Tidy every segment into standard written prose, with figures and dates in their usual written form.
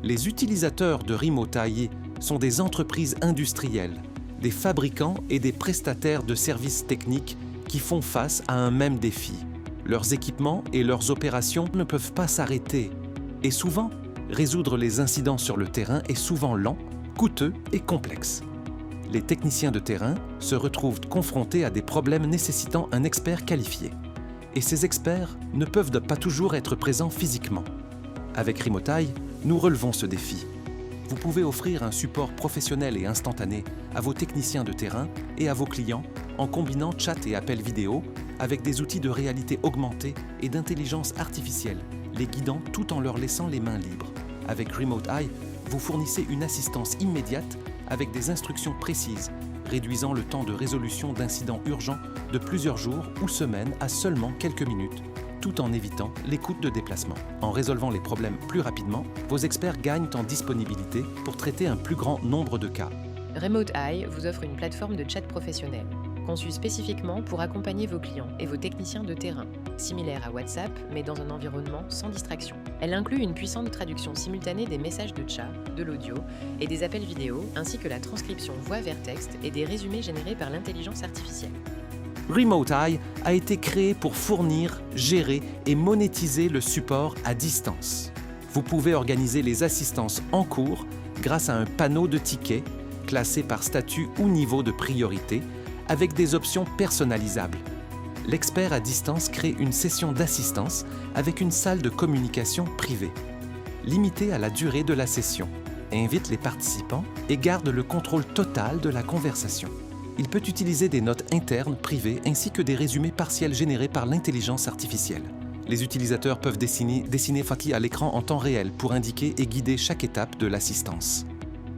Les utilisateurs de Remote.ai sont des entreprises industrielles, des fabricants et des prestataires de services techniques qui font face à un même défi. Leurs équipements et leurs opérations ne peuvent pas s'arrêter. Et souvent, résoudre les incidents sur le terrain est souvent lent, coûteux et complexe. Les techniciens de terrain se retrouvent confrontés à des problèmes nécessitant un expert qualifié. Et ces experts ne peuvent pas toujours être présents physiquement. Avec Remote.ai, nous relevons ce défi. Vous pouvez offrir un support professionnel et instantané à vos techniciens de terrain et à vos clients en combinant chat et appels vidéo avec des outils de réalité augmentée et d'intelligence artificielle, les guidant tout en leur laissant les mains libres. Avec Remote.ai, vous fournissez une assistance immédiate avec des instructions précises, réduisant le temps de résolution d'incidents urgents de plusieurs jours ou semaines à seulement quelques minutes, tout en évitant les coûts de déplacement. En résolvant les problèmes plus rapidement, vos experts gagnent en disponibilité pour traiter un plus grand nombre de cas. Remote.ai vous offre une plateforme de chat professionnel, conçue spécifiquement pour accompagner vos clients et vos techniciens de terrain, similaire à WhatsApp, mais dans un environnement sans distraction. Elle inclut une puissante traduction simultanée des messages de chat, de l'audio et des appels vidéo, ainsi que la transcription voix vers texte et des résumés générés par l'intelligence artificielle. Remote.ai a été créé pour fournir, gérer et monétiser le support à distance. Vous pouvez organiser les assistances en cours grâce à un panneau de tickets classé par statut ou niveau de priorité avec des options personnalisables. L'expert à distance crée une session d'assistance avec une salle de communication privée, limitée à la durée de la session, invite les participants et garde le contrôle total de la conversation. Il peut utiliser des notes internes privées ainsi que des résumés partiels générés par l'intelligence artificielle. Les utilisateurs peuvent dessiner à l'écran en temps réel pour indiquer et guider chaque étape de l'assistance.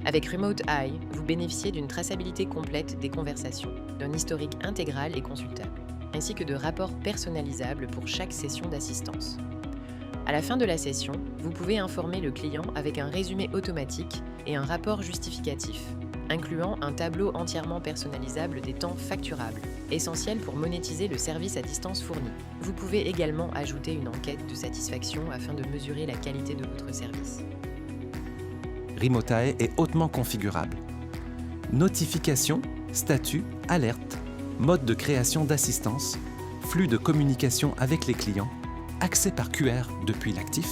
Avec Remote.ai, vous bénéficiez d'une traçabilité complète des conversations, d'un historique intégral et consultable, ainsi que de rapports personnalisables pour chaque session d'assistance. À la fin de la session, vous pouvez informer le client avec un résumé automatique et un rapport justificatif, incluant un tableau entièrement personnalisable des temps facturables, essentiel pour monétiser le service à distance fourni. Vous pouvez également ajouter une enquête de satisfaction afin de mesurer la qualité de votre service. Remote.ai est hautement configurable. Notifications, statuts, alertes, mode de création d'assistance, flux de communication avec les clients, accès par QR depuis l'actif,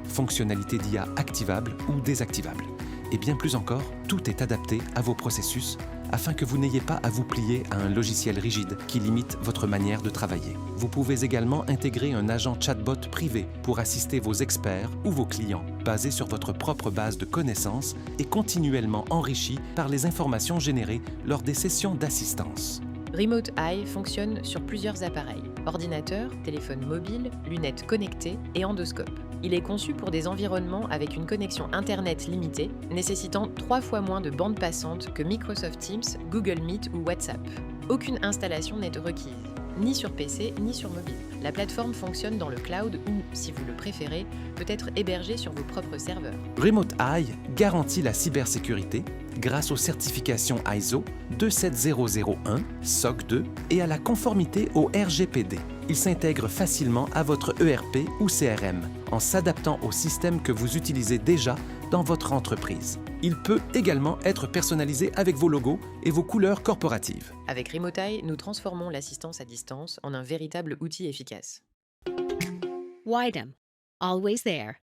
fonctionnalités d'IA activables ou désactivables. Et bien plus encore, tout est adapté à vos processus afin que vous n'ayez pas à vous plier à un logiciel rigide qui limite votre manière de travailler. Vous pouvez également intégrer un agent chatbot privé pour assister vos experts ou vos clients, basé sur votre propre base de connaissances et continuellement enrichi par les informations générées lors des sessions d'assistance. Remote.ai fonctionne sur plusieurs appareils, ordinateur, téléphone mobile, lunettes connectées et endoscope. Il est conçu pour des environnements avec une connexion Internet limitée, nécessitant 3 fois moins de bande passante que Microsoft Teams, Google Meet ou WhatsApp. Aucune installation n'est requise, ni sur PC ni sur mobile. La plateforme fonctionne dans le cloud ou, si vous le préférez, peut être hébergée sur vos propres serveurs. Remote.ai garantit la cybersécurité grâce aux certifications ISO 27001, SOC 2 et à la conformité au RGPD. Il s'intègre facilement à votre ERP ou CRM en s'adaptant au système que vous utilisez déjà dans votre entreprise. Il peut également être personnalisé avec vos logos et vos couleurs corporatives. Avec Remote.ai, nous transformons l'assistance à distance en un véritable outil efficace. Widem. Always there.